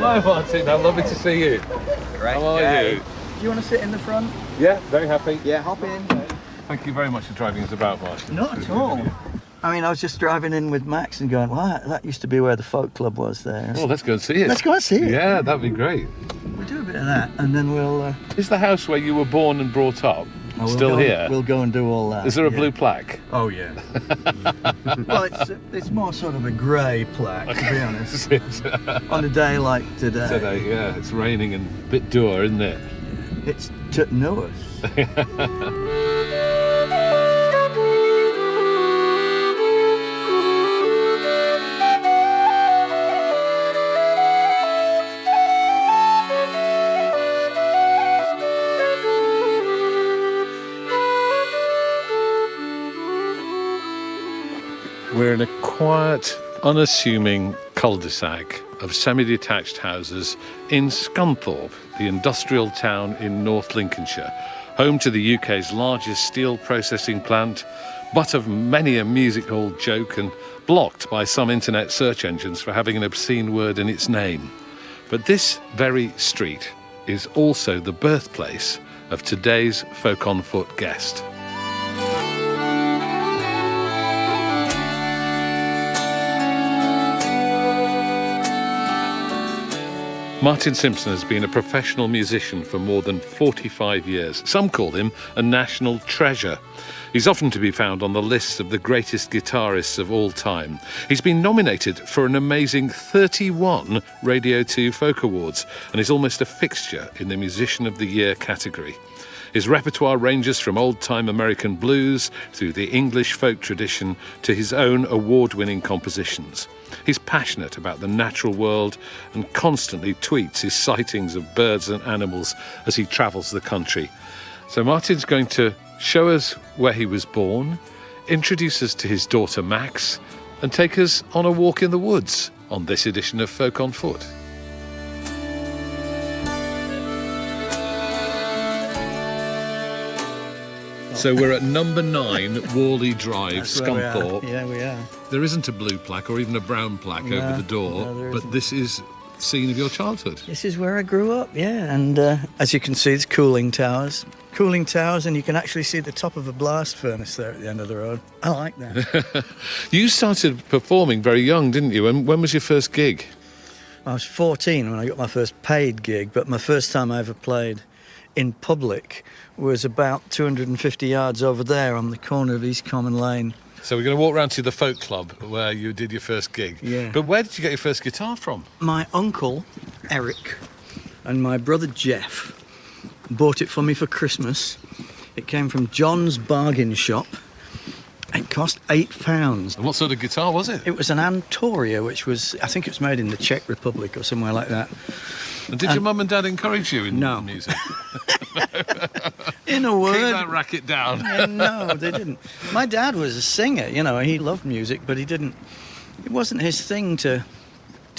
Hello, Martin. How lovely to see you. Great. How are you? Do you want to sit in the front? Yeah, very happy. Yeah, hop in. Thank you very much for driving us about, Martin. Not at all. I mean, I was just driving in with Max and going, well, that used to be where the folk club was there. Well, let's go and see it. Let's go and see it. Yeah, that'd be great. We'll do a bit of that, and then we'll... Is the house where you were born and brought up still here? We'll go and do all that. Is there a blue plaque? Oh, yeah. Well, it's more sort of a grey plaque, to be honest. On a day like today. Today, yeah. It's raining and a bit dour, isn't it? It's Tutnois. We're in a quiet, unassuming cul-de-sac of semi-detached houses in Scunthorpe, the industrial town in North Lincolnshire, home to the UK's largest steel processing plant, butt of many a music hall joke and blocked by some internet search engines for having an obscene word in its name. But this very street is also the birthplace of today's Folk on Foot guest. Martin Simpson has been a professional musician for more than 45 years. Some call him a national treasure. He's often to be found on the lists of the greatest guitarists of all time. He's been nominated for an amazing 31 Radio 2 Folk Awards and is almost a fixture in the Musician of the Year category. His repertoire ranges from old-time American blues through the English folk tradition to his own award-winning compositions. He's passionate about the natural world and constantly tweets his sightings of birds and animals as he travels the country. So Martin's going to show us where he was born, introduce us to his daughter Max, and take us on a walk in the woods on this edition of Folk on Foot. So we're at number 9 Worley Drive, Scunthorpe. Yeah, we are. There isn't a blue plaque or even a brown plaque over the door, but this is the scene of your childhood. This is where I grew up, yeah. And as you can see, it's cooling towers, and you can actually see the top of a blast furnace there at the end of the road. I like that. You started performing very young, didn't you? And when was your first gig? I was 14 when I got my first paid gig, but my first time I ever played in public was about 250 yards over there on the corner of East Common Lane. So we're going to walk round to the folk club where you did your first gig. Yeah. But where did you get your first guitar from? My uncle, Eric, and my brother Jeff bought it for me for Christmas. It came from John's Bargain Shop. It cost £8. And what sort of guitar was it? It was an Antoria, which was, I think it was made in the Czech Republic or somewhere like that. And did your mum and dad encourage you in music? In a word. Keep that racket down. No, they didn't. My dad was a singer, he loved music, but it wasn't his thing to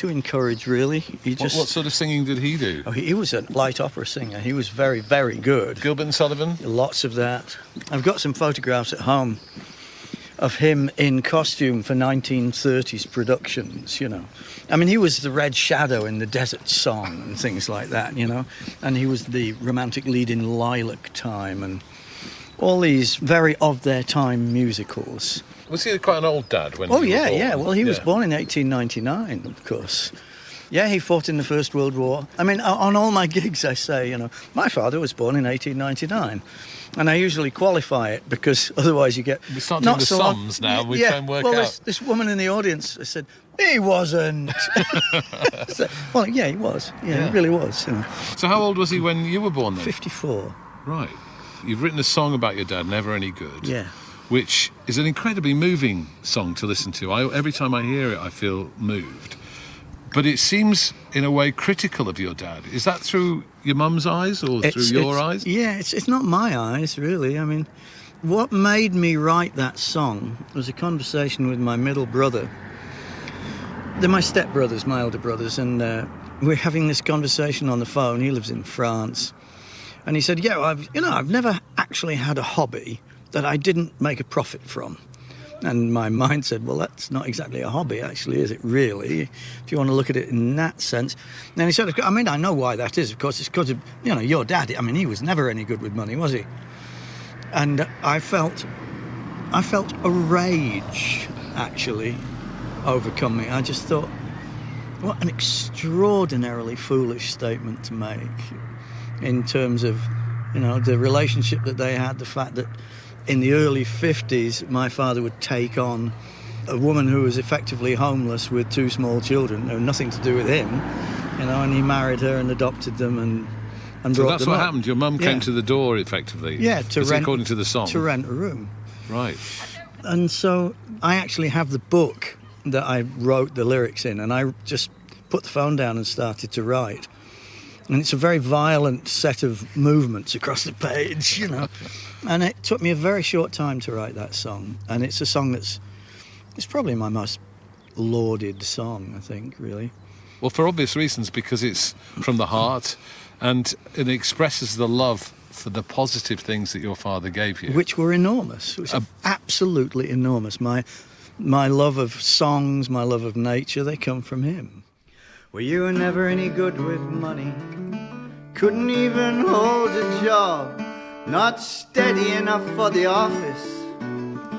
encourage, really. What sort of singing did he do? Oh, he was a light opera singer. He was very, very good. Gilbert and Sullivan? Lots of that. I've got some photographs at home of him in costume for 1930s productions, I mean, he was the Red Shadow in the Desert Song and things like that, and he was the romantic lead in Lilac Time and all these very of-their-time musicals. Was he quite an old dad when he was born? Yeah. Well, he was born in 1899, of course. Yeah, he fought in the First World War. I mean, on all my gigs, I say, my father was born in 1899. And I usually qualify it because otherwise you get... We start doing the sums now, we try and work out. This woman in the audience said, he wasn't. Well, yeah, he was. Yeah, he really was. So how old was he when you were born then? 54. Right. You've written a song about your dad, Never Any Good. Yeah. Which is an incredibly moving song to listen to. Every time I hear it, I feel moved. But it seems, in a way, critical of your dad. Is that through your mum's eyes or through your eyes? Yeah, it's not my eyes, really. I mean, what made me write that song was a conversation with my middle brother. They're my stepbrothers, my older brothers, and we're having this conversation on the phone. He lives in France. And he said, I've never actually had a hobby that I didn't make a profit from. And my mind said, well, that's not exactly a hobby, actually, is it really? If you want to look at it in that sense. And then he said, I mean, I know why that is. Of course, it's because of, your dad. I mean, he was never any good with money, was he? And I felt a rage, actually, overcome me. I just thought, what an extraordinarily foolish statement to make in terms of, the relationship that they had, the fact that in the early 50s, my father would take on a woman who was effectively homeless with 2 small children, no, nothing to do with him, and he married her and adopted them and brought them up. So that's what happened. Your mum came to the door, effectively. Yeah, according to the song. To rent a room. Right. And so I actually have the book that I wrote the lyrics in, and I just put the phone down and started to write. And it's a very violent set of movements across the page, And it took me a very short time to write that song. And it's a song it's probably my most lauded song, I think, really. Well, for obvious reasons, because it's from the heart and it expresses the love for the positive things that your father gave you. Which were enormous. Which absolutely enormous. My love of songs, my love of nature, they come from him. Well, you were never any good with money. Couldn't even hold a job. Not steady enough for the office.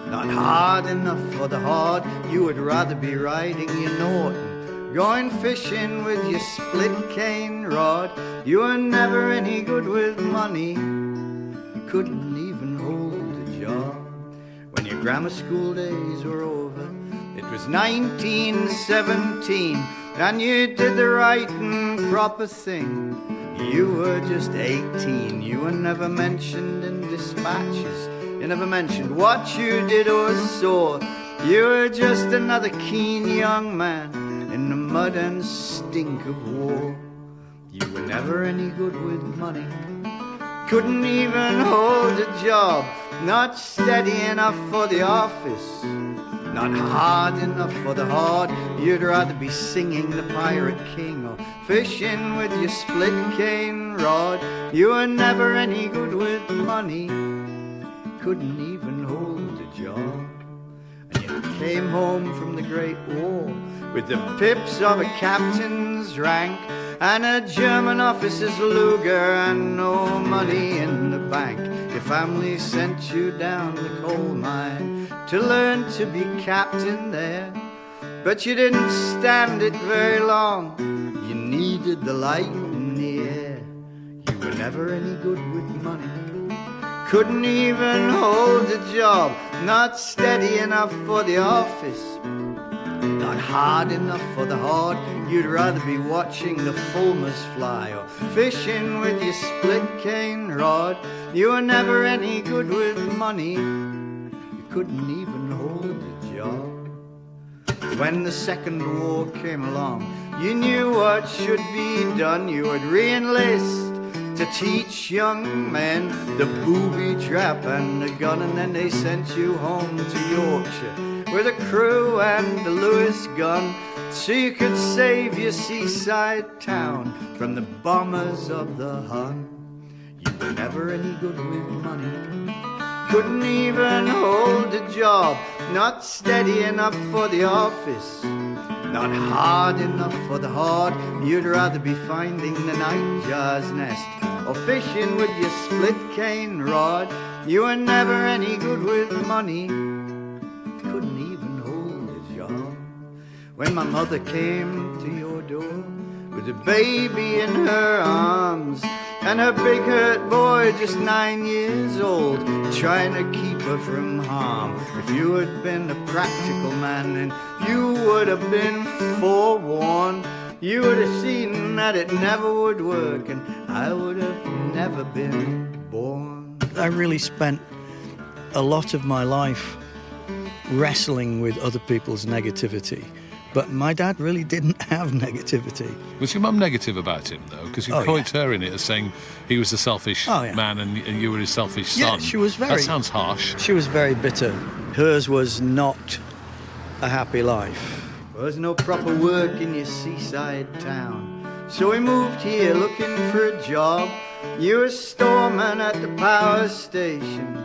Not hard enough for the hard. You would rather be riding your Norton, going fishing with your split cane rod. You were never any good with money. You couldn't even hold a job. When your grammar school days were over, it was 1917, and you did the right and proper thing. You were just 18. You were never mentioned in dispatches. You never mentioned what you did or saw. You were just another keen young man in the mud and stink of war. You were never any good with money. Couldn't even hold a job. Not steady enough for the office. Not hard enough for the hard. You'd rather be singing the Pirate King or fishing with your split cane rod. You were never any good with money. Couldn't even hold a job. And you came home from the Great War with the pips of a captain's rank and a German officer's Luger and no money in the bank. Your family sent you down the coal mine to learn to be captain there, but you didn't stand it very long. You needed the light in the air. You were never any good with money. Couldn't even hold a job. Not steady enough for the office. Not hard enough for the hard. You'd rather be watching the fulmars fly or fishing with your split cane rod. You were never any good with money. You couldn't even hold a job. When the Second War came along, you knew what should be done. You would re-enlist to teach young men the booby trap and the gun, and then they sent you home to Yorkshire with a crew and a Lewis gun, so you could save your seaside town from the bombers of the Hun. You were never any good with money. Couldn't even hold a job. Not steady enough for the office. Not hard enough for the hard. You'd rather be finding the nightjar's nest or fishing with your split cane rod. You were never any good with money. Couldn't even hold a job. When my mother came to your door with a baby in her arms and her big hurt boy just 9 years old, trying to keep her from harm. If you had been a practical man, then you would have been forewarned. You would have seen that it never would work, and I would have never been born. I really spent a lot of my life wrestling with other people's negativity. But my dad really didn't have negativity. Was your mum negative about him, though? Because you quote her in it as saying he was a selfish man and you were his selfish son. Yeah, she was very... That sounds harsh. She was very bitter. Hers was not a happy life. There was no proper work in your seaside town, so we moved here looking for a job. You were a storeman at the power station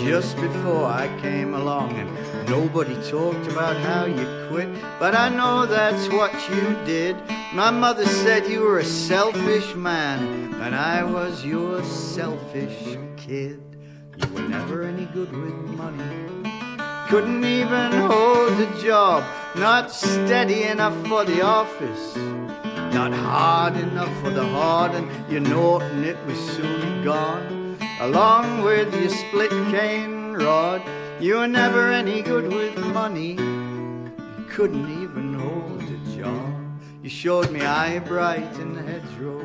just before I came along, and Nobody talked about how you quit, but I know that's what you did. My mother said you were a selfish man, and I was your selfish kid. You were never any good with money, couldn't even hold a job, not steady enough for the office, not hard enough for the hard, and your Norton, it was soon gone, along with your split cane rod. You were never any good with money, you couldn't even hold a job. You showed me eye bright in the hedgerow,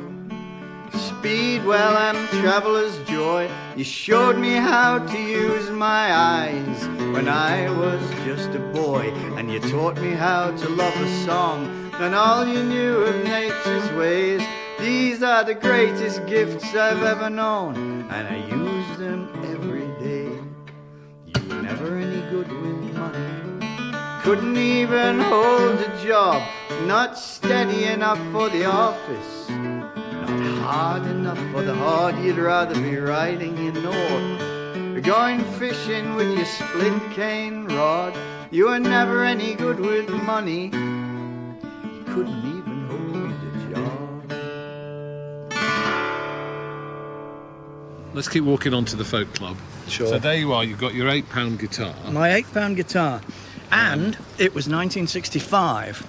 speed well and traveller's joy. You showed me how to use my eyes when I was just a boy, and you taught me how to love a song and all you knew of nature's ways. These are the greatest gifts I've ever known, and I use them every day. You were never any good with money, couldn't even hold a job, not steady enough for the office, not hard enough for the hard. You'd rather be riding your North or going fishing with your split cane rod. You were never any good with money, you couldn't even hold a job. Let's keep walking on to the folk club. Sure. So there you are, you've got your £8 guitar. My £8 guitar. And it was 1965,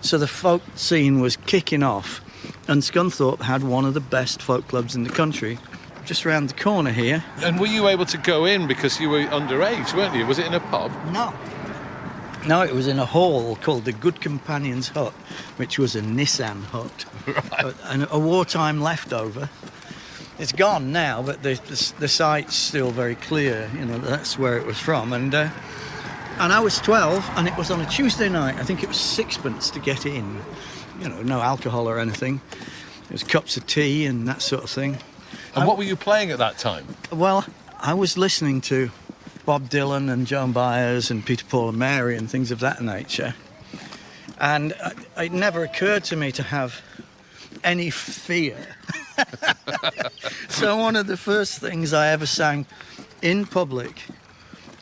so the folk scene was kicking off, and Scunthorpe had one of the best folk clubs in the country, just round the corner here. And were you able to go in because you were underage, weren't you? Was it in a pub? No, it was in a hall called the Good Companions Hut, which was a Nissan hut, Right. and a wartime leftover. It's gone now, but the site's still very clear. You know, that's where it was from. And I was 12, and it was on a Tuesday night. I think it was sixpence to get in. You know, no alcohol or anything. It was cups of tea and that sort of thing. And what were you playing at that time? Well, I was listening to Bob Dylan and Joan Baez and Peter, Paul and Mary and things of that nature. And it never occurred to me to have any fear. So one of the first things I ever sang in public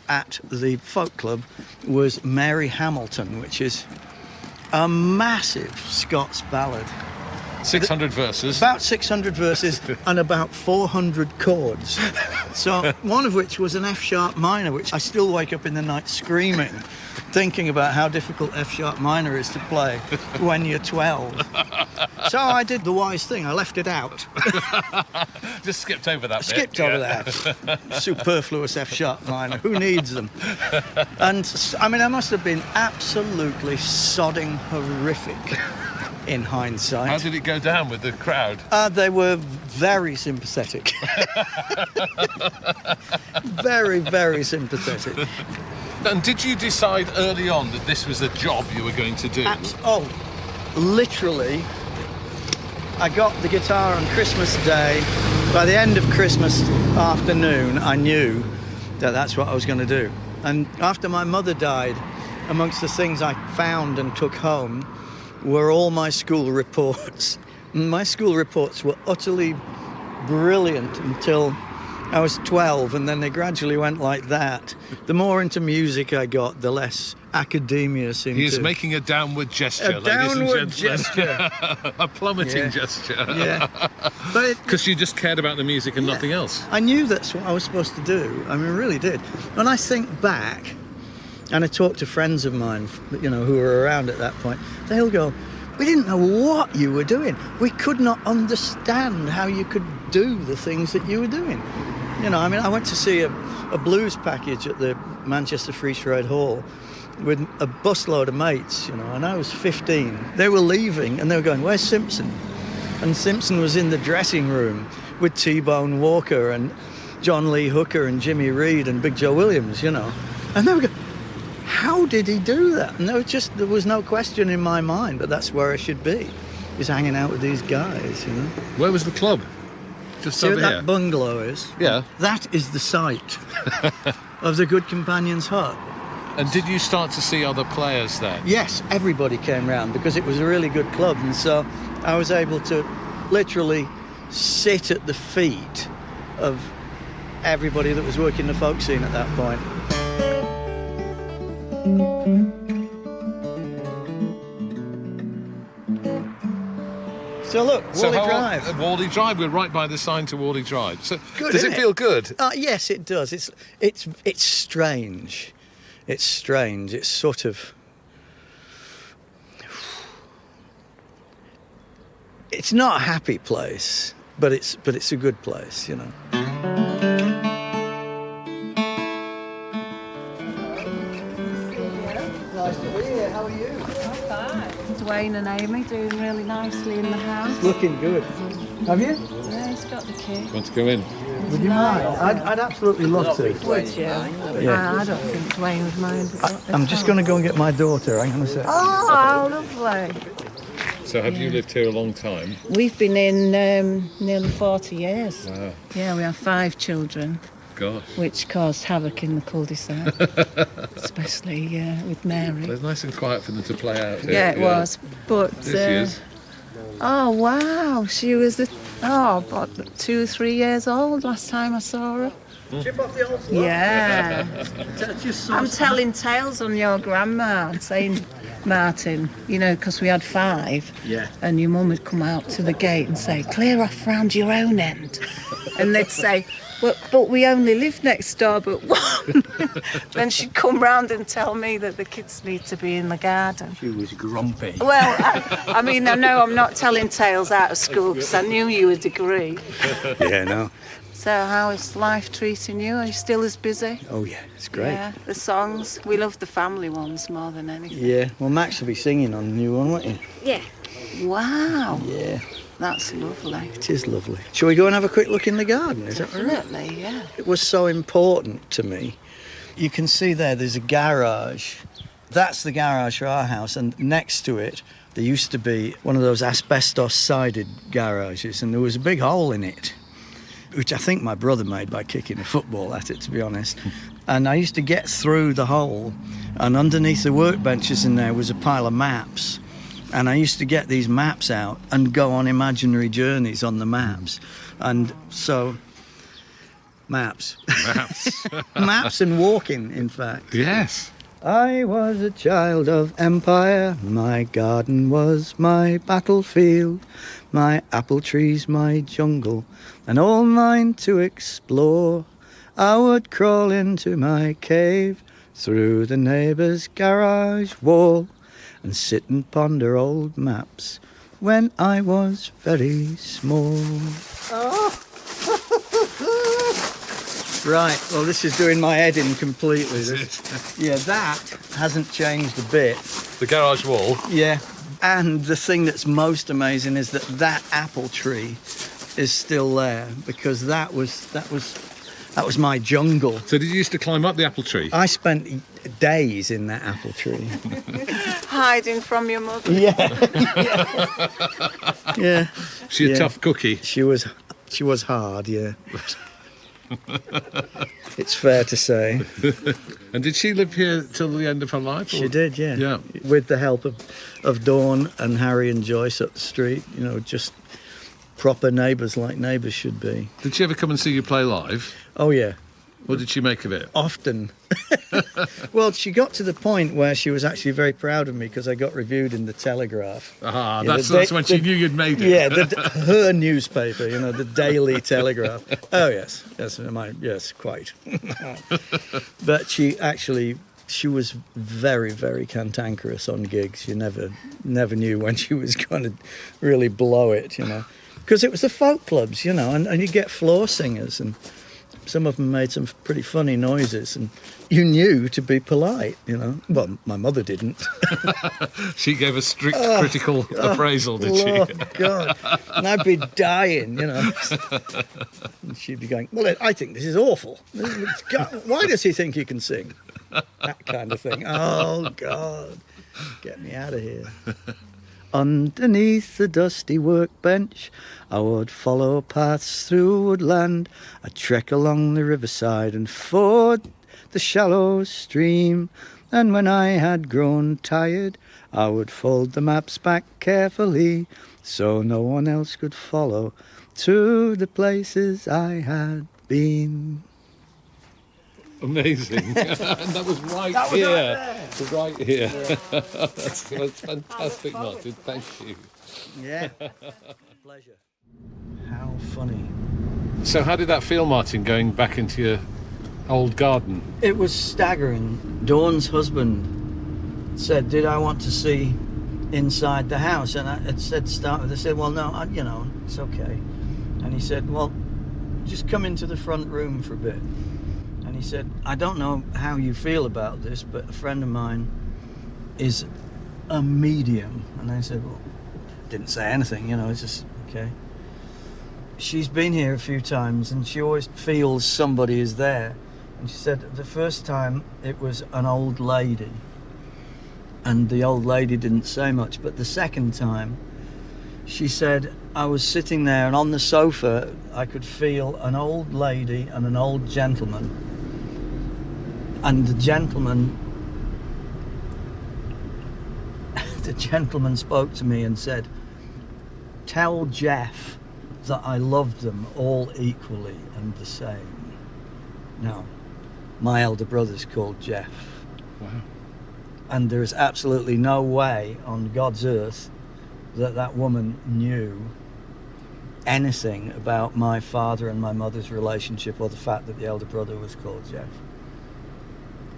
at the folk club was Mary Hamilton, which is a massive Scots ballad. 600 verses. About 600 verses and about 400 chords. So one of which was an F sharp minor, which I still wake up in the night screaming, thinking about how difficult F sharp minor is to play when you're 12. So I did the wise thing, I left it out. Just skipped over that bit. Skipped over that. Superfluous F sharp minor, who needs them? And I mean, I must have been absolutely sodding horrific in hindsight. How did it go down with the crowd? They were very sympathetic. Very, very sympathetic. And did you decide early on that this was a job you were going to do? Literally, I got the guitar on Christmas Day. By the end of Christmas afternoon, I knew that that's what I was going to do. And after my mother died, amongst the things I found and took home were all my school reports. My school reports were utterly brilliant until I was 12, and then they gradually went like that. The more into music I got, the less academia seemed to... He is making a downward gesture, ladies and gentlemen. A plummeting gesture. Yeah. But because you just cared about the music and nothing else. I knew that's what I was supposed to do. I mean, I really did. When I think back, and I talk to friends of mine, you know, who were around at that point, they'll go, we didn't know what you were doing. We could not understand how you could do the things that you were doing. You know, I mean, I went to see a blues package at the Manchester Free Trade Hall with a busload of mates, you know, and I was 15. They were leaving and they were going, where's Simpson? And Simpson was in the dressing room with T-Bone Walker and John Lee Hooker and Jimmy Reed and Big Joe Williams, you know. And they were going, how did he do that? And there was no question in my mind, but that's where I should be, is hanging out with these guys, you know. Where was the club? Just See over what here? that bungalow is? Yeah. That is the site of the Good Companions Hut. And did you start to see other players there? Yes, everybody came round because it was a really good club, and so I was able to literally sit at the feet of everybody that was working the folk scene at that point. So look, Wally Drive. Wally Drive. We're right by the sign to Wally Drive. So Good, does isn't it feel good? Yes, it does. It's strange. It's strange. It's sort of. It's not a happy place, but it's a good place, you know. Nice to be here. How are you? Dwayne and Amy doing really nicely in the house. Looking good. Have you? Yeah, he's got the key. Want to go in? Would you mind? I'd absolutely love to. Would you? Yeah. I don't think Dwayne would mind. I'm just going to go and get my daughter. Hang on a sec. Oh, how lovely. So have you lived here a long time? We've been in nearly 40 years. Wow. Yeah, we have 5 children, Gosh. which caused havoc in the cul-de-sac, especially with Mary. It's nice and quiet for them to play out here. Yeah, it was. But There she is. oh wow, she was about 2 or 3 years old last time I saw her. Chip off the old floor. Yeah. That's just so I'm telling tales on your grandma. I'm saying, Martin, you know, because we had 5. Yeah. And your mum would come out to the gate and say, clear off round your own end. And they'd say, well, but we only live next door but one. Then she'd come round and tell me that the kids need to be in the garden. She was grumpy. Well, I mean, I know I'm not telling tales out of school because I knew you would agree. Yeah, no. So how is life treating you? Are you still as busy? Oh, yeah, it's great. Yeah, the songs. We love the family ones more than anything. Yeah, well, Max will be singing on the new one, won't you? Yeah. Wow. Yeah, That's lovely. it is lovely. Shall we go and have a quick look in the garden? Is that all right? Definitely, yeah. It was so important to me. You can see there's a garage. That's the garage for our house, and next to it, there used to be one of those asbestos-sided garages, and there was a big hole in it, which I think my brother made by kicking a football at it, to be honest. And I used to get through the hole, and underneath the workbenches in there was a pile of maps. And I used to get these maps out and go on imaginary journeys on the maps. And so, maps. Maps. Maps and walking, in fact. Yes. I was a child of empire, my garden was my battlefield, my apple trees my jungle, and all mine to explore. I would crawl into my cave, through the neighbour's garage wall, and sit and ponder old maps when I was very small. Right, well, this is doing my head in completely. Yeah, that hasn't changed a bit. The garage wall. Yeah, and the thing that's most amazing is that apple tree is still there, because that was my jungle. So did you used to climb up the apple tree? I spent days in that apple tree. Hiding from your mother. Yeah. Yeah. She a Yeah. tough cookie. She was hard, yeah. It's fair to say. And did she live here till the end of her life? She did, yeah. Yeah. With the help of Dawn and Harry and Joyce up the street, you know, just proper neighbours like neighbours should be. Did she ever come and see you play live? Oh, yeah. What did she make of it? Often. Well, she got to the point where she was actually very proud of me because I got reviewed in the Telegraph. Ah, Yeah, that's when she knew you'd made it. Yeah, her newspaper, you know, the Daily Telegraph. Oh, yes, yes, quite. But she was very, very cantankerous on gigs. You never knew when she was going to really blow it, you know. Because it was the folk clubs, you know, and you get floor singers, and some of them made some pretty funny noises, and you knew to be polite, you know. Well, my mother didn't. She gave a strict critical appraisal, did she? Oh, God. And I'd be dying, you know. And she'd be going, well, I think this is awful. Why does he think he can sing? That kind of thing. Oh, God. Get me out of here. Underneath the dusty workbench, I would follow paths through woodland. I'd trek along the riverside and ford the shallow stream. And when I had grown tired, I would fold the maps back carefully, so no one else could follow to the places I had been. Amazing. And that was right here. Right here. That's fantastic, Martin. Thank you. Yeah. Pleasure. How funny. So how did that feel, Martin, going back into your old garden? It was staggering. Dawn's husband said, did I want to see inside the house? And I had said, I said, well, no, it's okay. And he said, well, just come into the front room for a bit. And he said, I don't know how you feel about this, but a friend of mine is a medium. And I said, well, didn't say anything, it's just, okay. She's been here a few times and she always feels somebody is there. And she said the first time it was an old lady. And the old lady didn't say much, but the second time, she said, I was sitting there and on the sofa, I could feel an old lady and an old gentleman. And the gentleman spoke to me and said, tell Jeff that I loved them all equally and the same. Now, my elder brother's called Jeff. Wow. And there is absolutely no way on God's earth that woman knew anything about my father and my mother's relationship or the fact that the elder brother was called Jeff.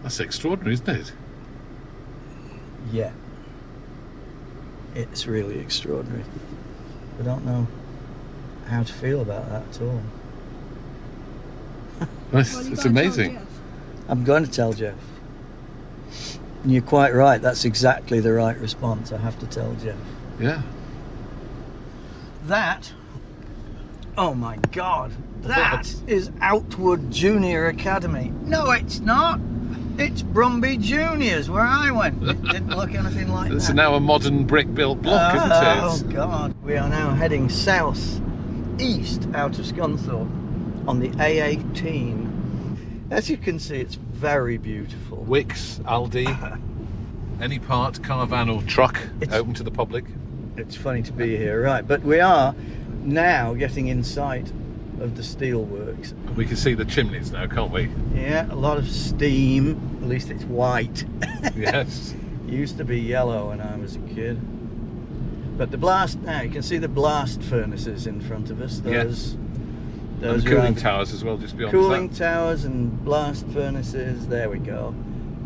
That's extraordinary, isn't it? Yeah. It's really extraordinary. I don't know how to feel about that at all. It's amazing. I'm going to tell Jeff. And you're quite right, that's exactly the right response. I have to tell Jeff. Yeah. That, oh my God, that is Outwood Junior Academy. No, it's not. It's Brumby Juniors, where I went. It didn't look anything like that. It's now a modern brick-built block, isn't it? Oh God. We are now heading south, east out of Scunthorpe on the A18. As you can see, it's very beautiful. Wicks, Aldi, any part, car, van or truck, open to the public. It's funny to be here, right? But we are now getting in sight of the steelworks. We can see the chimneys now, can't we? Yeah, a lot of steam. At least it's white. Yes. It used to be yellow when I was a kid. But the blast, now you can see the blast furnaces in front of us. Those and cooling towers as well, just beyond cooling towers and blast furnaces. There we go.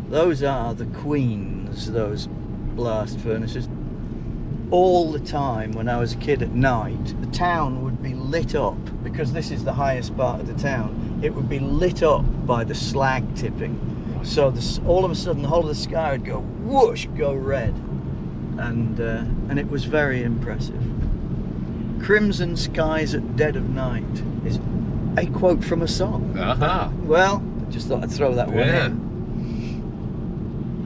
Those are the queens, those blast furnaces. All the time when I was a kid at night, the town would be lit up, because this is the highest part of the town, it would be lit up by the slag tipping. So all of a sudden the whole of the sky would go whoosh, go red. And it was very impressive. Crimson skies at dead of night is a quote from a song. Aha. Well, I just thought I'd throw that one in.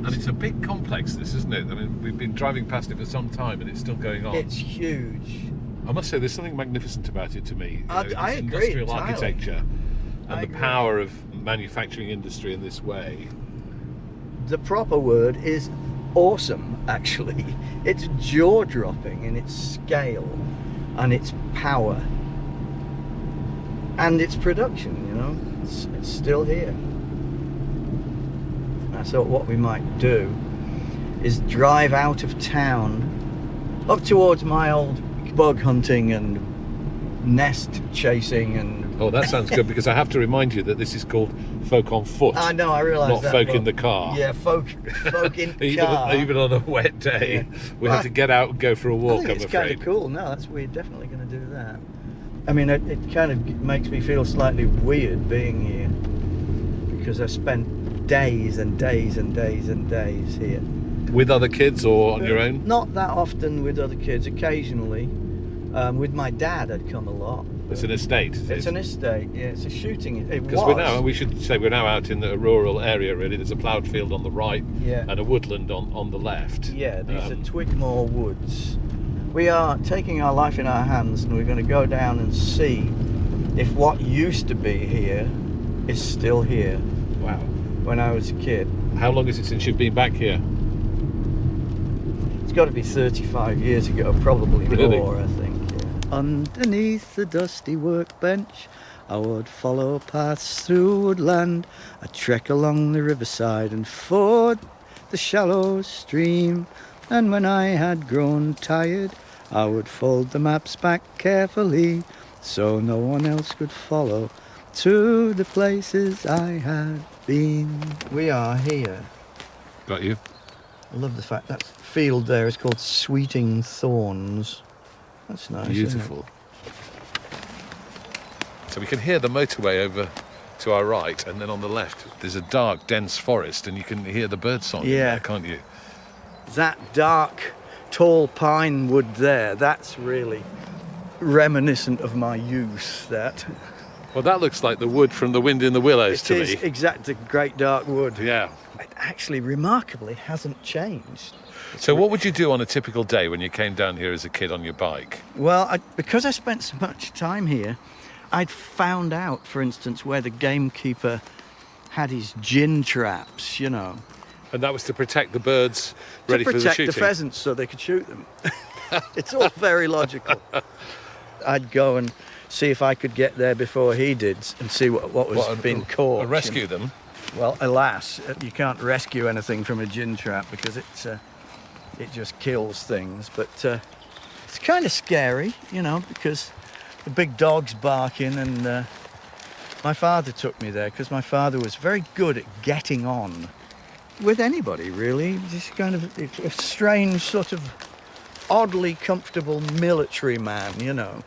And it's a big complex, this, isn't it? I mean, we've been driving past it for some time and it's still going on. It's huge. I must say, there's something magnificent about it to me. I agree. Industrial entirely. architecture and the power of manufacturing industry in this way. The proper word is awesome, actually. It's jaw-dropping in its scale and its power and its production, It's still here. I thought what we might do is drive out of town up towards my old bug hunting and nest chasing and... Oh, that sounds good, because I have to remind you that this is called folk on foot. I know, I realise not that. Folk in the car. Yeah, folk in the car. Even on a wet day, we have to get out and go for a walk, it's kind of cool. No, we're definitely going to do that. I mean, it kind of makes me feel slightly weird being here, because I spent days and days and days and days here. With other kids or on your own? Not that often with other kids, occasionally. With my dad I'd come a lot. It's an estate, is it? It's an estate, yeah, it's a shooting. Because we should say we're now out in a rural area, really. There's a ploughed field on the right and a woodland on the left. Yeah, these are Twigmore Woods. We are taking our life in our hands, and we're going to go down and see if what used to be here is still here. Wow. When I was a kid. How long is it since you've been back here? It's got to be 35 years ago, probably really? More, I think. Yeah. Underneath the dusty workbench, I would follow paths through woodland, I'd trek along the riverside and ford the shallow stream. And when I had grown tired, I would fold the maps back carefully, so no one else could follow to the places I had been. We are here. Got you. I love the fact that field there is called Sweeting Thorns. That's nice. Beautiful. So we can hear the motorway over to our right, and then on the left there's a dark, dense forest, and you can hear the birdsong in Yeah. there, can't you? That dark, tall pine wood there, that's really reminiscent of my youth, that. Well, that looks like the wood from The Wind in the Willows It to is me. exactly great dark wood. Yeah. It actually, remarkably, hasn't changed. So what would you do on a typical day when you came down here as a kid on your bike? Well, because I spent so much time here, I'd found out, for instance, where the gamekeeper had his gin traps, you know. And that was to protect the birds ready to for the protect shooting. the pheasants so they could shoot them. It's all very logical. I'd go and see if I could get there before he did and see what was being caught. And rescue them? Well, alas, you can't rescue anything from a gin trap because it just kills things. But it's kind of scary, you know, because the big dog's barking, and my father took me there because my father was very good at getting on with anybody, really. This kind of a strange, sort of oddly comfortable military man, you know.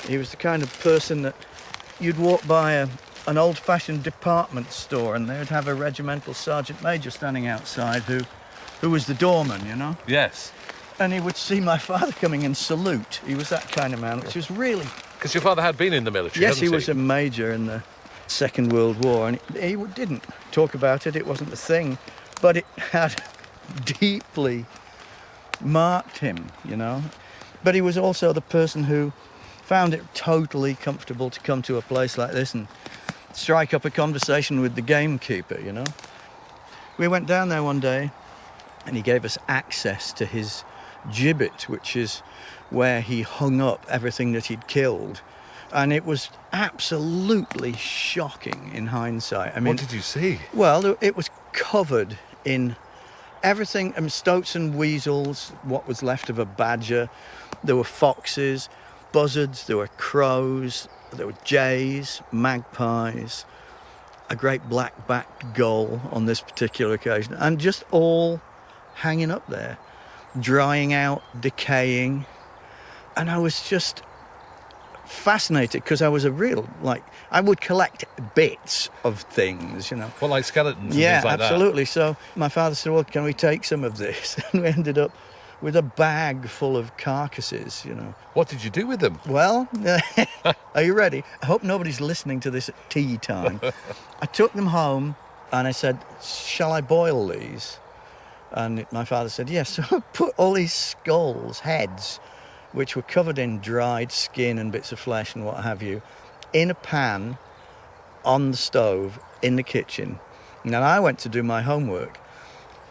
He was the kind of person that you'd walk by an old-fashioned department store and they'd have a regimental sergeant major standing outside who was the doorman, you know. Yes. And he would see my father coming and salute. He was that kind of man, which was really... Because your father had been in the military, Yes, hadn't he was a major in the Second World War, and he didn't talk about it. It wasn't a thing, but it had deeply marked him, you know. But he was also the person who found it totally comfortable to come to a place like this and strike up a conversation with the gamekeeper, you know. We went down there one day and he gave us access to his gibbet, which is where he hung up everything that he'd killed. And it was absolutely shocking in hindsight. I mean, what did you see? Well, it was covered in everything, stoats and weasels, what was left of a badger. There were foxes, buzzards, there were crows, there were jays, magpies, a great black-backed gull on this particular occasion, and just all hanging up there, drying out, decaying. And I was just fascinated because I was I would collect bits of things, you know. Well, like skeletons and yeah, things like absolutely. So my father said, well, can we take some of this? And we ended up with a bag full of carcasses, you know. What did you do with them? Well, are you ready? I hope nobody's listening to this at tea time. I took them home and I said, shall I boil these? And my father said, yes. So I put all these skulls, heads, which were covered in dried skin and bits of flesh and what have you, in a pan on the stove in the kitchen. Now, I went to do my homework,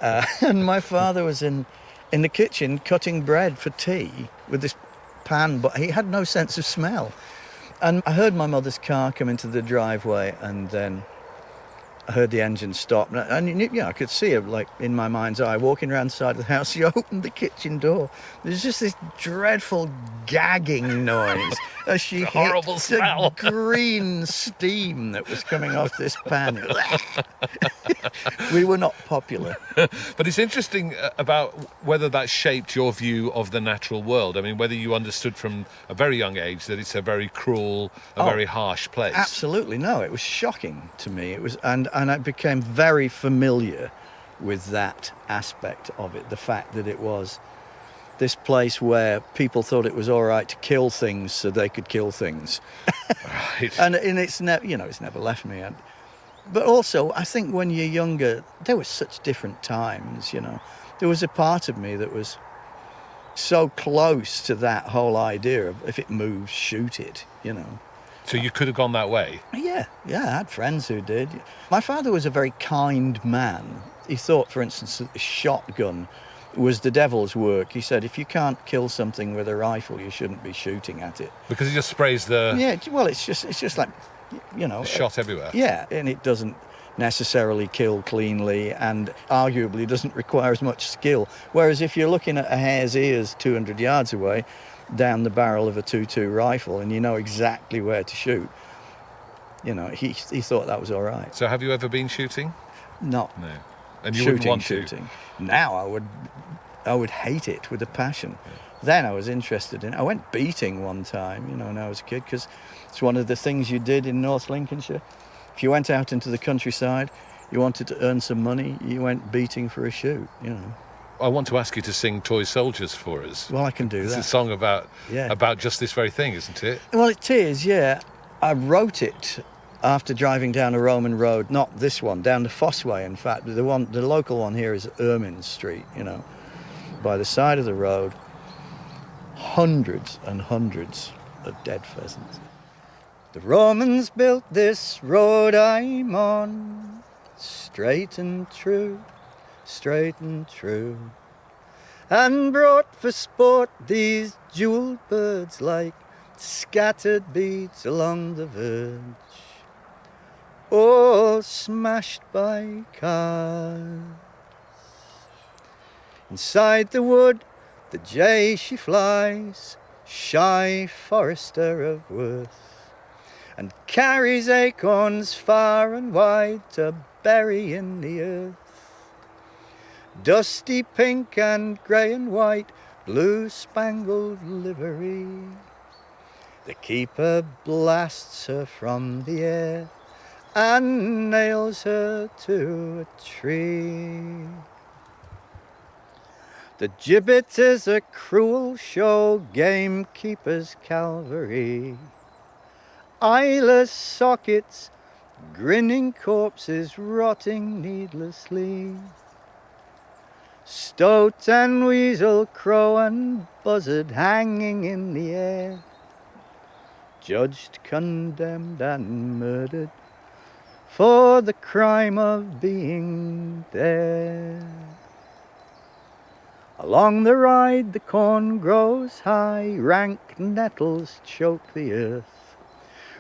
and my father was in the kitchen cutting bread for tea with this pan, but he had no sense of smell. And I heard my mother's car come into the driveway, and then I heard the engine stop, and you know, I could see her, like, in my mind's eye, walking around the side of the house. She opened the kitchen door. There's just this dreadful gagging noise as she hit horrible the smell. green steam that was coming off this pan. We were not popular. But it's interesting about whether that shaped your view of the natural world. I mean, whether you understood from a very young age that it's a very cruel, very harsh place. Absolutely, no. It was shocking to me. It was, and I became very familiar with that aspect of it. The fact that it was this place where people thought it was all right to kill things so they could kill things. Right. And it's never, you know, it's never left me. But also, I think when you're younger, there were such different times, you know. There was a part of me that was so close to that whole idea of if it moves, shoot it, you know. So you could have gone that way? Yeah, I had friends who did. My father was a very kind man. He thought, for instance, that the shotgun was the devil's work. He said, if you can't kill something with a rifle, you shouldn't be shooting at it. Because it just sprays the... Yeah, well, it's just like you know. Shot everywhere. Yeah, and it doesn't necessarily kill cleanly and arguably doesn't require as much skill. Whereas if you're looking at a hare's ears 200 yards away down the barrel of a 2.2 rifle and you know exactly where to shoot, you know, he thought that was all right. So have you ever been shooting? Not No. And you wouldn't want to? shooting. Now I would hate it with a passion. Yeah. Then I was interested in it. I went beating one time, you know, when I was a kid, because it's one of the things you did in North Lincolnshire. If you went out into the countryside, you wanted to earn some money, you went beating for a shoot, you know. I want to ask you to sing Toy Soldiers for us. Well, I can do that. It's a song about just this very thing, isn't it? Well, it is, yeah. I wrote it after driving down a Roman road, not this one, down the Fossway, in fact. The local one here is Ermine Street, you know. By the side of the road, hundreds and hundreds of dead pheasants. The Romans built this road I'm on, straight and true, and brought for sport these jeweled birds like scattered beads along the verge, all smashed by cars. Inside the wood, the jay she flies, shy forester of worth, and carries acorns far and wide to bury in the earth. Dusty pink and grey and white, blue-spangled livery. The keeper blasts her from the air and nails her to a tree. The gibbet is a cruel show, gamekeeper's Calvary. Eyeless sockets, grinning corpses rotting needlessly. Stoat and weasel, crow and buzzard hanging in the air. Judged, condemned and murdered for the crime of being there. Along the ride the corn grows high, rank nettles choke the earth.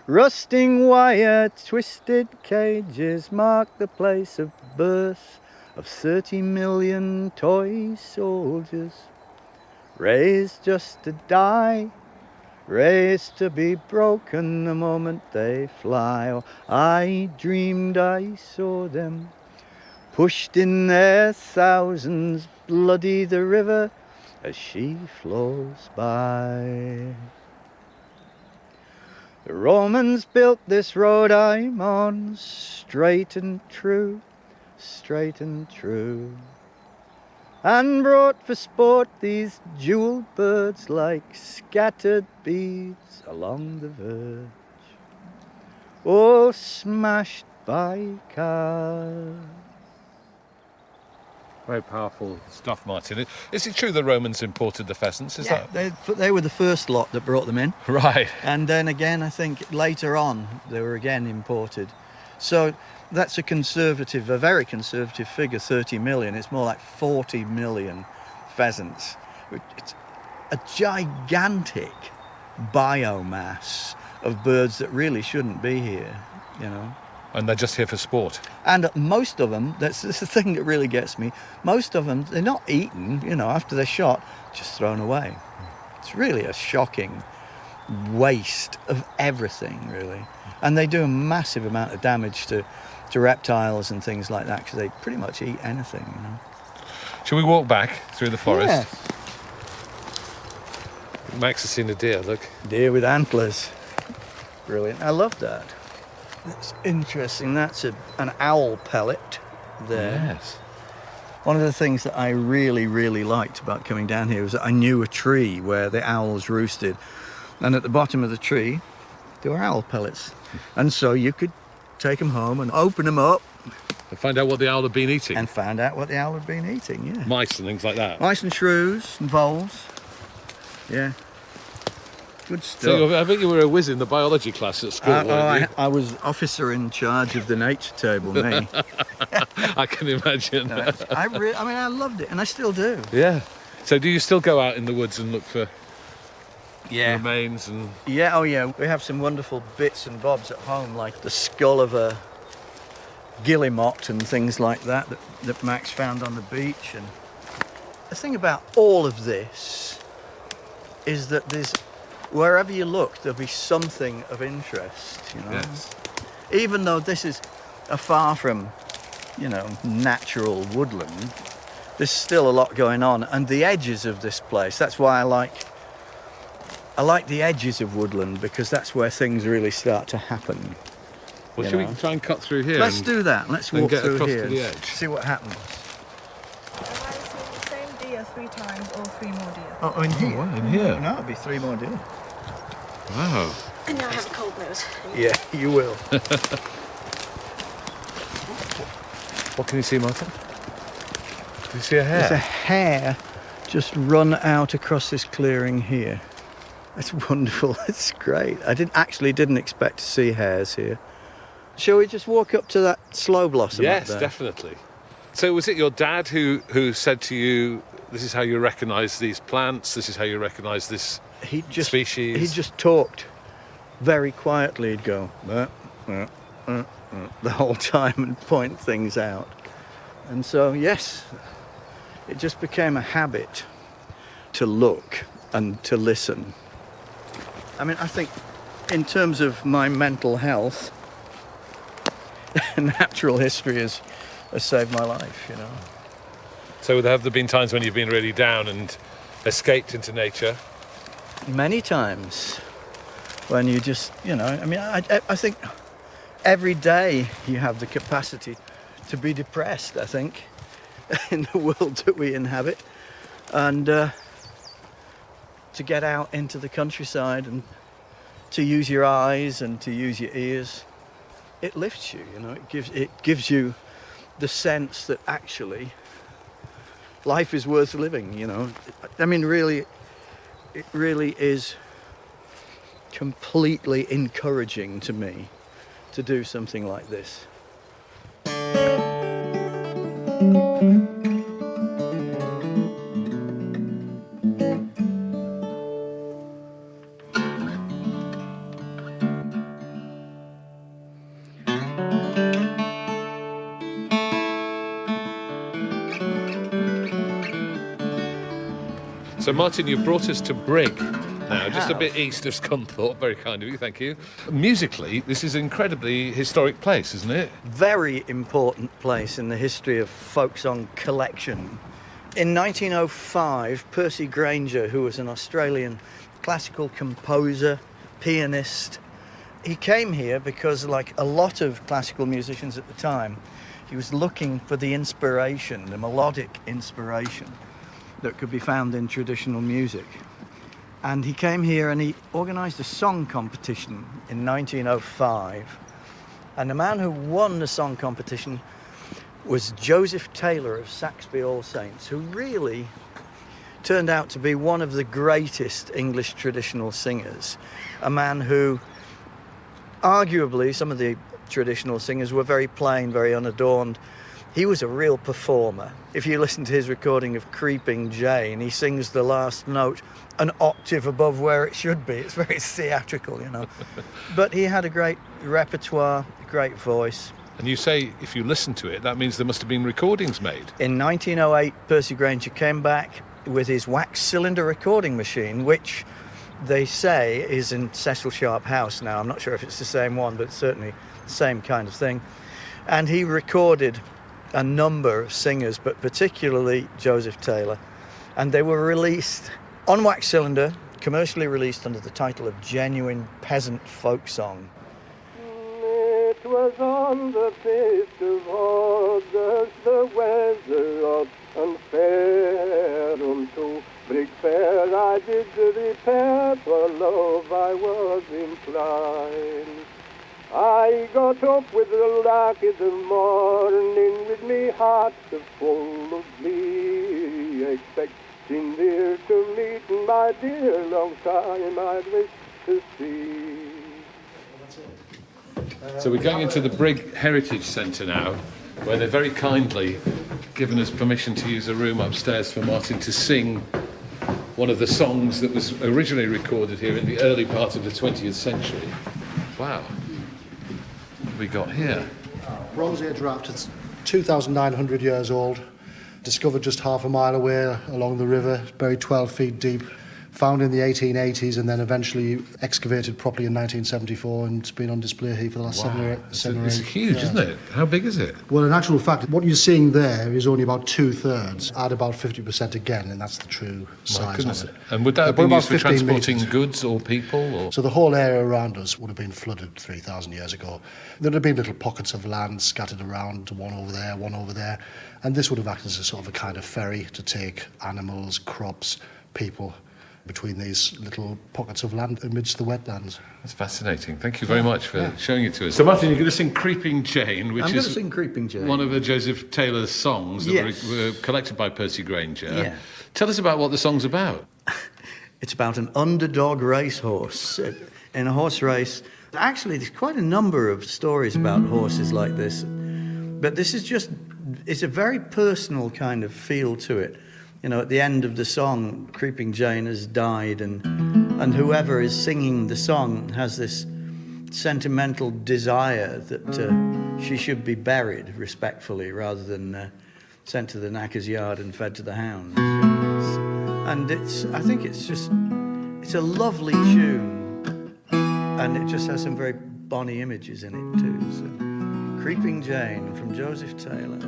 Rusting wire, twisted cages mark the place of birth of 30 million toy soldiers, raised just to die, raised to be broken the moment they fly. Oh, I dreamed I saw them, pushed in their thousands, bloody the river as she flows by. The Romans built this road I'm on, straight and true, and brought for sport these jeweled birds like scattered beads along the verge, all smashed by cars. Very powerful stuff, Martin. Is it true the Romans imported the pheasants? They were the first lot that brought them in. Right. And then again, I think later on, they were again imported. So that's a very conservative figure, 30 million. It's more like 40 million pheasants. It's a gigantic biomass of birds that really shouldn't be here, you know. And they're just here for sport. And most of them, that's the thing that really gets me, most of them, they're not eaten, you know, after they're shot, just thrown away. It's really a shocking waste of everything, really. And they do a massive amount of damage to reptiles and things like that, because they pretty much eat anything, you know. Shall we walk back through the forest? Yeah. Max has seen a deer, look. Deer with antlers. Brilliant. I love that. That's interesting. That's an owl pellet there. Yes. One of the things that I really, really liked about coming down here was that I knew a tree where the owls roosted. And at the bottom of the tree, there were owl pellets. And so you could take them home and open them up. And find out what the owl had been eating. And find out what the owl had been eating, yeah. Mice and things like that. Mice and shrews and voles. Yeah. Good stuff. So I think you were a whiz in the biology class at school, weren't you? I was officer in charge of the nature table, me. I can imagine. I loved it, and I still do. Yeah. So do you still go out in the woods and look for remains and... Yeah, oh yeah, we have some wonderful bits and bobs at home, like the skull of a guillemot and things like that Max found on the beach. And the thing about all of this is that wherever you look, there'll be something of interest, you know. Yes. Even though this is far from, natural woodland, there's still a lot going on. And the edges of this place, that's why I like the edges of woodland, because that's where things really start to happen. Well, should we try and cut through here? Let's do that. Let's walk get through across here. to the edge. See what happens. Have I seen the same deer 3 times or 3 more deer? Oh, in here? wow, in here. No, it'll be 3 more deer. Wow. And now I have a cold nose. Yeah, you will. What can you see, Martin? Do you see a hare? There's a hare just run out across this clearing here. That's wonderful. It's great. I didn't expect to see hares here. Shall we just walk up to that sloe blossom? Yes, up there? definitely. So was it your dad who said to you, this is how you recognise these plants, this is how you recognise this species? He just talked very quietly. He'd go, the whole time and point things out. And so, yes, it just became a habit to look and to listen. I mean, I think in terms of my mental health, natural history has saved my life, So have there been times when you've been really down and escaped into nature? Many times when you just, I think every day you have the capacity to be depressed, I think, in the world that we inhabit. And to get out into the countryside and to use your eyes and to use your ears, it lifts you, it gives you the sense that actually life is worth living, I mean, really, it really is completely encouraging to me to do something like this. So Martin, you've brought us to Brigg now, just a bit east of Scunthorpe. Very kind of you, thank you. Musically, this is an incredibly historic place, isn't it? Very important place in the history of folk song collection. In 1905, Percy Grainger, who was an Australian classical composer, pianist, he came here because, like a lot of classical musicians at the time, he was looking for the inspiration, the melodic inspiration that could be found in traditional music. And he came here and he organised a song competition in 1905. And the man who won the song competition was Joseph Taylor of Saxby All Saints, who really turned out to be one of the greatest English traditional singers. A man who, arguably, some of the traditional singers were very plain, very unadorned. He was a real performer. If you listen to his recording of Creeping Jane, he sings the last note an octave above where it should be. It's very theatrical, But he had a great repertoire, a great voice. And you say if you listen to it, that means there must have been recordings made. In 1908, Percy Grainger came back with his wax cylinder recording machine, which they say is in Cecil Sharp House now. I'm not sure if it's the same one, but certainly the same kind of thing. And he recorded a number of singers, but particularly Joseph Taylor. And they were released on wax cylinder, commercially released under the title of Genuine Peasant Folk Song. It was on the 5th of August, the weather hot and fair, unto Brigg Fair I did repair, for love I was inclined. I got up with the lark in the morning, with me heart full of glee, expecting there to meet my dear, long time I'd wish to see. So we're going into the Brigg Heritage Centre now, where they've very kindly given us permission to use a room upstairs for Martin to sing one of the songs that was originally recorded here in the early part of the 20th century. Wow. What have we got here? Bronze Age raft. It's 2,900 years old. Discovered just half a mile away along the river, buried 12 feet deep. Found in the 1880s and then eventually excavated properly in 1974, and it's been on display here for the last 7 or 8 It's huge, isn't it? How big is it? Well, in actual fact, what you're seeing there is only about 2/3. Add about 50% again, and that's the true size of it. And would that have But been about used for 15 transporting metres. goods or people? Or? So the whole area around us would have been flooded 3,000 years ago. There'd have been little pockets of land scattered around, one over there, and this would have acted as a sort of a kind of ferry to take animals, crops, people between these little pockets of land amidst the wetlands. That's fascinating. Thank you very much for showing it to us. So, Martin, you're going to sing Creeping Jane, which I'm going is to sing Creeping Jane. one of Joseph Taylor's songs that Yes. were collected by Percy Granger. Yeah. Tell us about what the song's about. It's about an underdog racehorse in a horse race. Actually, there's quite a number of stories about horses like this, but this is it's a very personal kind of feel to it. You know, at the end of the song, Creeping Jane has died, and whoever is singing the song has this sentimental desire that she should be buried respectfully rather than sent to the knacker's yard and fed to the hounds. And I think it's a lovely tune, and it just has some very bonny images in it too. So, Creeping Jane from Joseph Taylor.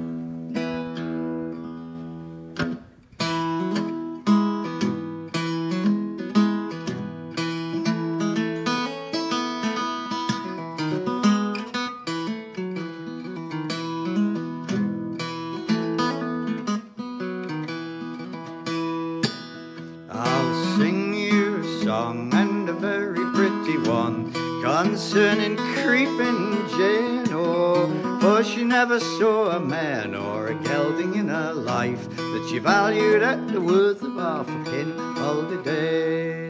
I'll sing you a song, and a very pretty one, concerning Creeping Jane. Oh, for she never saw a man or a gelding in her life that she valued at the worth of half a pin. All the day,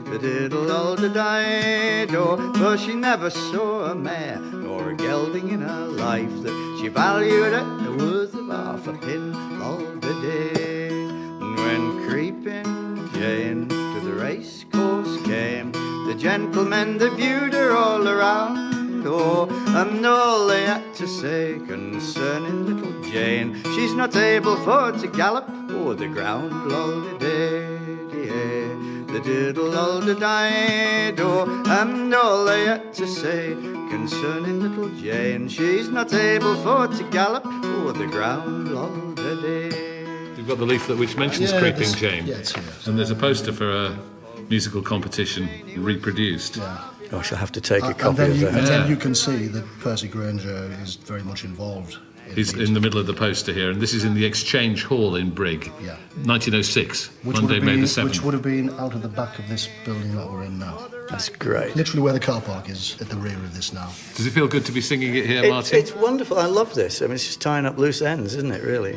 the diddle, all the day, do. For she never saw a mare nor a gelding in her life that she valued at the worth of half a pin. All the day. And when Creeping Jane to the race course came, the gentlemen they viewed her all around. Oh, and all they had to say concerning little Jane, she's not able for to gallop o'er the ground. All the day, the diddle, all the day, do. And all they had to say concerning little Jane, she's not able for to gallop o'er the ground. All the day. You've got the leaflet which mentions Yeah, Creeping this- Jane. yeah, it's here. And there's a poster for a musical competition reproduced. Oh, I shall have to take a And copy then, of you, that. and Yeah. then you can see that Percy Granger is very much involved. He's in the middle of the poster here, and this is in the Exchange Hall in Brigg, Yeah. 1906, Which Monday, would, have May been, the 7th. which would have been out of the back of this building that we're in now. That's great. Literally where the car park is, at the rear of this now. Does it feel good to be singing it here, Martin? It's wonderful. I love this. I mean, it's just tying up loose ends, isn't it, really?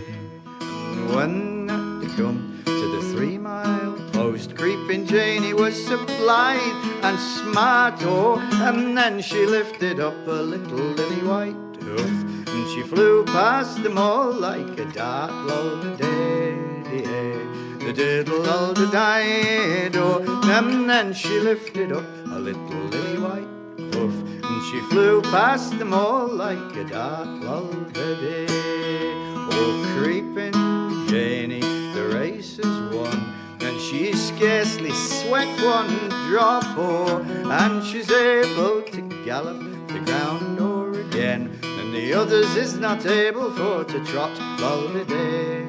When they come to the 3-mile post, Creeping Janie was so blithe and smart, oh, and then she lifted up a little lily white hoof, and she flew past them all like a dart. All the day, the diddle, all the day, oh, and then she lifted up a little lily white hoof, and she flew past them all like a dart. All the day, oh, Creeping Janie, the race is won, and she scarcely sweat one drop, oh, and she's able to gallop the ground o'er again, and the others is not able for to trot. All the day,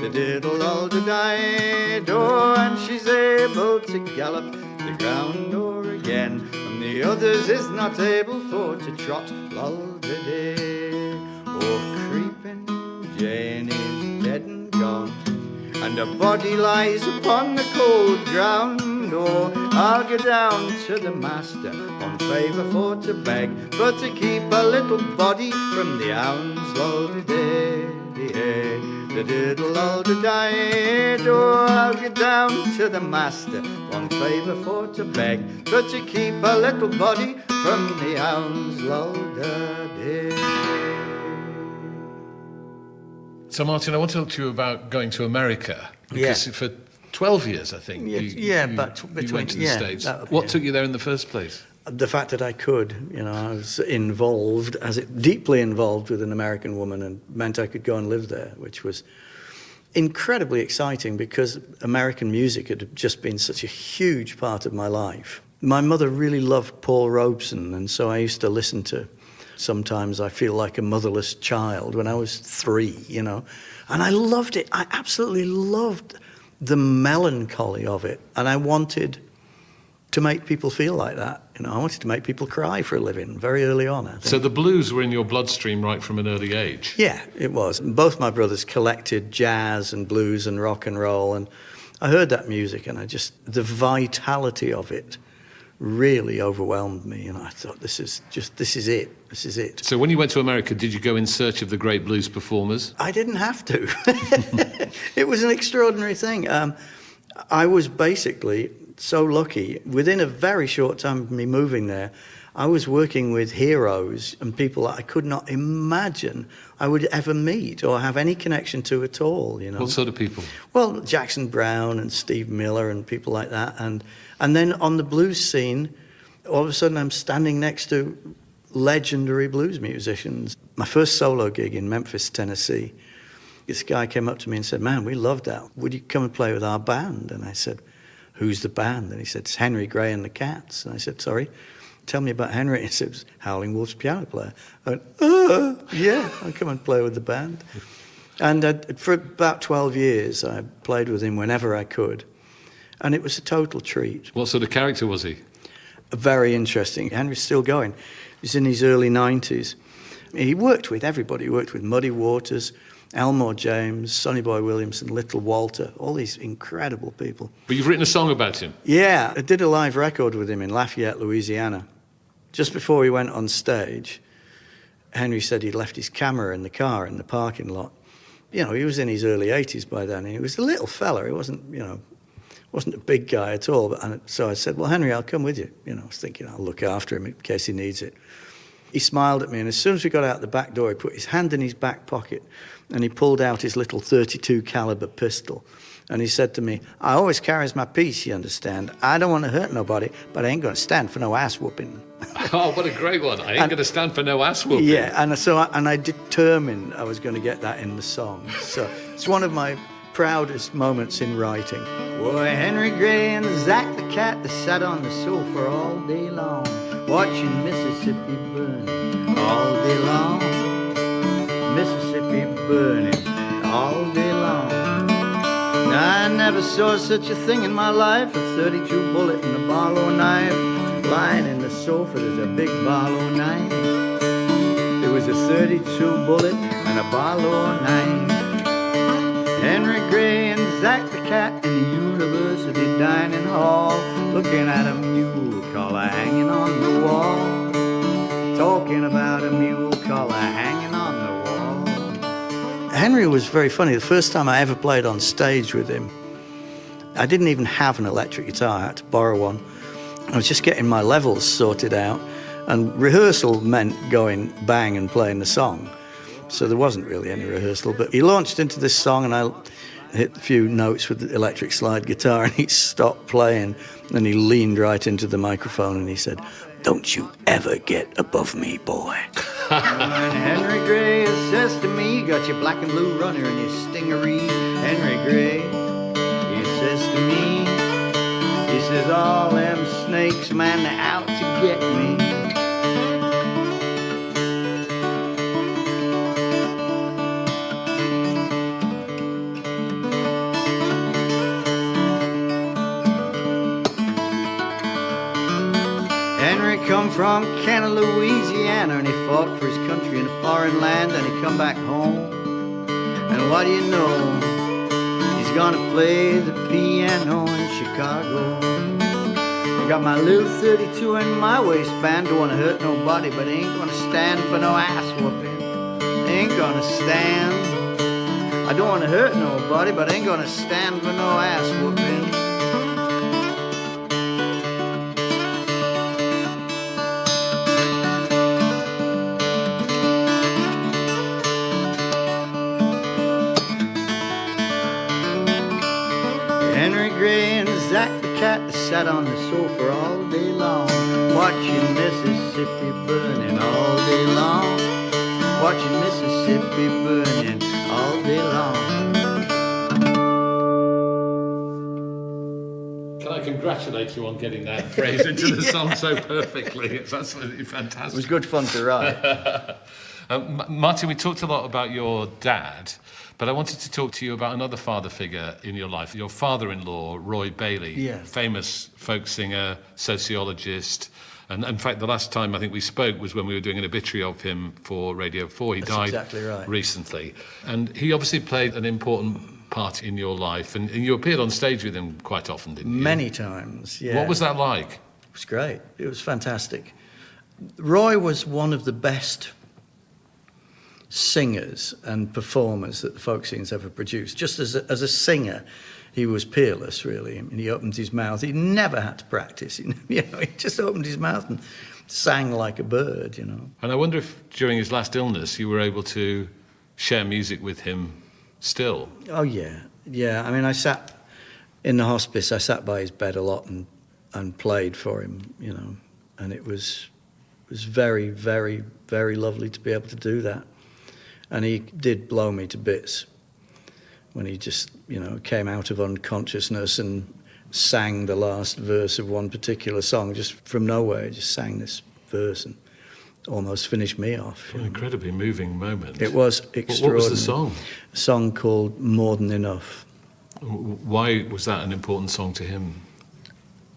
the diddle, all the day, do, and she's able to gallop the ground o'er again, and the others is not able for to trot. All the day, oh, Creeping Jane is dead and gone, and her body lies upon the cold ground. Oh, I'll go down to the master on favour for to beg, but to keep a little body from the hounds. All the day, the diddle, all the day, oh, I'll go down to the master on favour for to beg, but to keep a little body from the hounds. All the day. So, Martin, I want to talk to you about going to America. Because Yeah. for 12 years, I think. But you went to the States. that- What yeah. took you there in the first place? The fact that I could, I was involved, deeply involved with an American woman, and meant I could go and live there, which was incredibly exciting because American music had just been such a huge part of my life. My mother really loved Paul Robeson, and so I used to listen to Sometimes I Feel Like a Motherless Child when I was 3, and I loved it. I absolutely loved the melancholy of it, and I wanted to make people feel like that. I wanted to make people cry for a living very early on, I think. So the blues were in your bloodstream right from an early age? Yeah, it was. Both my brothers collected jazz and blues and rock and roll, and I heard that music, and the vitality of it really overwhelmed me, and I thought, this is it. So when you went to America, did you go in search of the great blues performers? I didn't have to. It was an extraordinary thing. I was basically so lucky. Within a very short time of me moving there, I was working with heroes and people that I could not imagine I would ever meet or have any connection to at all. What sort of people? Well, Jackson Browne and Steve Miller and people like that. And then on the blues scene, all of a sudden I'm standing next to legendary blues musicians. My first solo gig in Memphis, Tennessee, this guy came up to me and said, "Man, we loved that. Would you come and play with our band?" And I said, "Who's the band?" And he said, "It's Henry Gray and the Cats." And I said, "Sorry, tell me about Henry." He said, "It was Howling Wolf's piano player." I went, yeah, I'll come and play with the band. And for about 12 years, I played with him whenever I could. And it was a total treat. What sort of character was he? Very interesting. Henry's still going. He's in his early 90s. He worked with everybody. He worked with Muddy Waters, Elmore James, Sonny Boy Williamson, Little Walter, all these incredible people. But you've written a song about him. Yeah, I did a live record with him in Lafayette, Louisiana. Just before we went on stage, Henry said he'd left his camera in the car in the parking lot. He was in his early 80s by then, and he was a little fella. He wasn't a big guy at all. So I said, "Well, Henry, I'll come with you." I was thinking I'll look after him in case he needs it. He smiled at me, and as soon as we got out the back door, he put his hand in his back pocket, and he pulled out his little .32 caliber pistol. And he said to me, "I always carries my piece, you understand. I don't want to hurt nobody, but I ain't going to stand for no ass whooping." Oh, what a great one. I ain't going to stand for no ass whooping. Yeah, and I determined I was going to get that in the song. So it's one of my proudest moments in writing. Boy, Henry Gray and Zach the Cat, they sat on the sofa all day long, watching Mississippi burn all day long. Mississippi burning all day long. Now, I never saw such a thing in my life, a 32 bullet and a Barlow knife. Lying in the sofa, there's a big Barlow knife. There was a 32 bullet and a Barlow knife. Henry Gray and Zach the Cat in the university dining hall, looking at a mule collar hanging on the wall, talking about a mule collar hanging on the wall. Henry was very funny. The first time I ever played on stage with him, I didn't even have an electric guitar. I had to borrow one. I was just getting my levels sorted out, and rehearsal meant going bang and playing the song. So there wasn't really any rehearsal, but he launched into this song, and I hit a few notes with the electric slide guitar, and he stopped playing, and he leaned right into the microphone, and he said, "Don't you ever get above me, boy." And Henry Gray says to me, "You got your black and blue runner and your stingaree." Henry Gray, he says to me, he says, "All them snakes, man, they're out to get me." Henry come from Canada, Louisiana, and he fought for his country in a foreign land, and he come back home. And what do you know? He's gonna play the piano in Chicago. I got my little 32 in my waistband, don't wanna hurt nobody, but ain't gonna stand for no ass whooping. Ain't gonna stand. I don't wanna hurt nobody, but ain't gonna stand for no ass whooping. Henry Gray and Zack the cat sat on the sofa all day long, watching Mississippi burning all day long, watching Mississippi burning all day long. Can I congratulate you on getting that phrase into the song so perfectly? It's absolutely fantastic. It was good fun to write. Martin, we talked a lot about your dad, but I wanted to talk to you about another father figure in your life, your father-in-law, Roy Bailey, Yeah. famous folk singer, sociologist. And in fact, the last time I think we spoke was when we were doing an obituary of him for Radio 4. He That's died exactly right. recently. And he obviously played an important part in your life, and you appeared on stage with him quite often, didn't you? Many times, yeah. What was that like? It was great. It was fantastic. Roy was one of the best singers and performers that the folk scene's ever produced. Just as a singer, he was peerless, really. I mean, he opened his mouth. He never had to practice. He just opened his mouth and sang like a bird, you know. And I wonder if during his last illness you were able to share music with him still. Oh, yeah. Yeah, I mean, I sat in the hospice, I sat by his bed a lot and played for him, you know. And it was very, very, very lovely to be able to do that. And he did blow me to bits when he just, you know, came out of unconsciousness and sang the last verse of one particular song just from nowhere. He just sang this verse and almost finished me off. An incredibly moving moment. It was extraordinary. What was the song? A song called More Than Enough. Why was that an important song to him?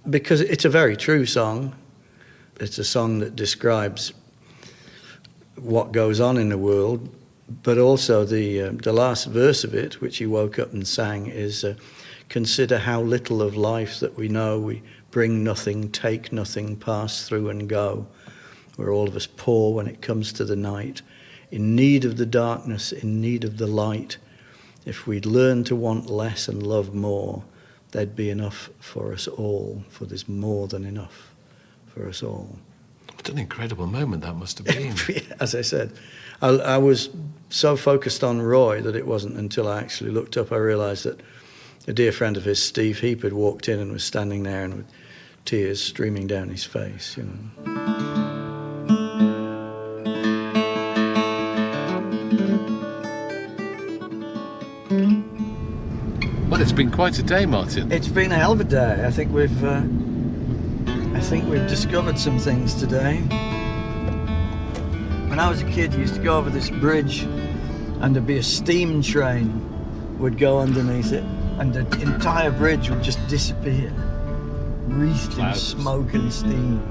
Because it's a very true song. It's a song that describes what goes on in the world, but also the last verse of it, which he woke up and sang, is consider how little of life that we know. We bring nothing, take nothing, pass through and go. We're all of us poor when it comes to the night, in need of the darkness, in need of the light. If we'd learn to want less and love more, there'd be enough for us all, for there's more than enough for us all. What an incredible moment that must have been. As I said, I was so focused on Roy that it wasn't until I actually looked up I realised that a dear friend of his, Steve Heap, had walked in and was standing there and with tears streaming down his face, you know. Well, it's been quite a day, Martin. It's been a hell of a day. I think we've discovered some things today. When I was a kid, you used to go over this bridge and there'd be a steam train would go underneath it and the entire bridge would just disappear, wreathed in smoke and steam.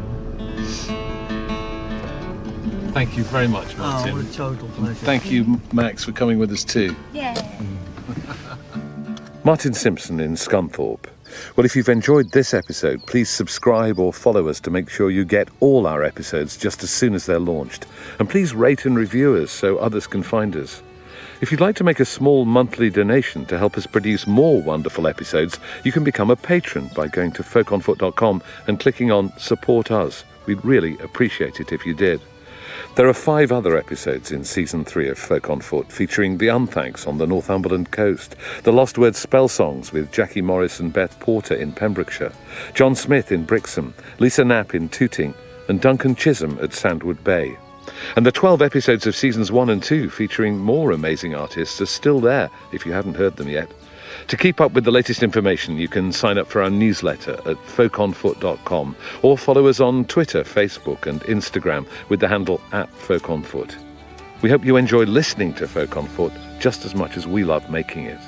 Thank you very much, Martin. Oh, what a total pleasure. Thank you, Max, for coming with us too. Yeah. Martin Simpson in Scunthorpe. Well, if you've enjoyed this episode, please subscribe or follow us to make sure you get all our episodes just as soon as they're launched. And please rate and review us so others can find us. If you'd like to make a small monthly donation to help us produce more wonderful episodes, you can become a patron by going to folkonfoot.com and clicking on Support Us. We'd really appreciate it if you did. There are 5 other episodes in Season 3 of Folk on Foot, featuring the Unthanks on the Northumberland coast, the Lost Words Spell Songs with Jackie Morris and Beth Porter in Pembrokeshire, John Smith in Brixham, Lisa Knapp in Tooting, and Duncan Chisholm at Sandwood Bay. And the 12 episodes of Seasons 1 and 2, featuring more amazing artists, are still there if you haven't heard them yet. To keep up with the latest information, you can sign up for our newsletter at folkonfoot.com or follow us on Twitter, Facebook and Instagram with the handle @folkonfoot. We hope you enjoy listening to Folk on Foot just as much as we love making it.